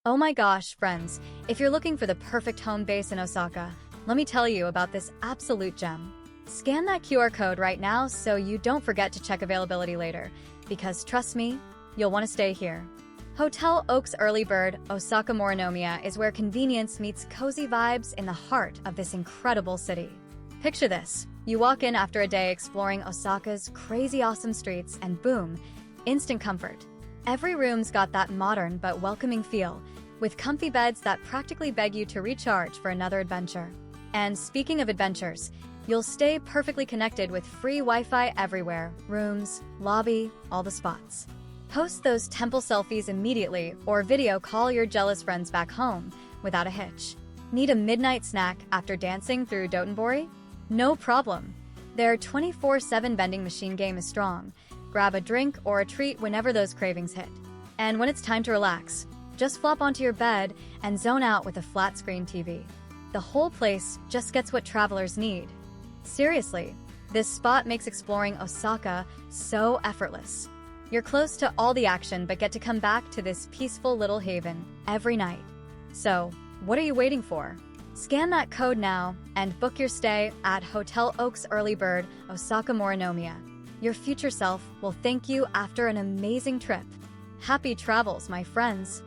Oh my gosh, friends, if you're looking for the perfect home base in Osaka, let me tell you about this absolute gem. Scan that QR code right now so you don't forget to check availability later, because trust me, you'll want to stay here. Hotel Oaks Early-Bird Osaka Morinomiya is where convenience meets cozy vibes in the heart of this incredible city. Picture this. You walk in after a day exploring Osaka's crazy awesome streets and boom, instant comfort. Every room's got that modern but welcoming feel, with comfy beds that practically beg you to recharge for another adventure. And speaking of adventures, you'll stay perfectly connected with free Wi-Fi everywhere, rooms, lobby, all the spots. Post those temple selfies immediately or video call your jealous friends back home without a hitch. Need a midnight snack after dancing through Dotonbori? No problem. Their 24/7 vending machine game is strong. Grab a drink or a treat whenever those cravings hit. And when it's time to relax, just flop onto your bed and zone out with a flat-screen TV. The whole place just gets what travelers need. Seriously, this spot makes exploring Osaka so effortless. You're close to all the action but get to come back to this peaceful little haven every night. So, what are you waiting for? Scan that code now and book your stay at Hotel Oaks Early-Bird Osaka Morinomiya. Your future self will thank you after an amazing trip. Happy travels, my friends!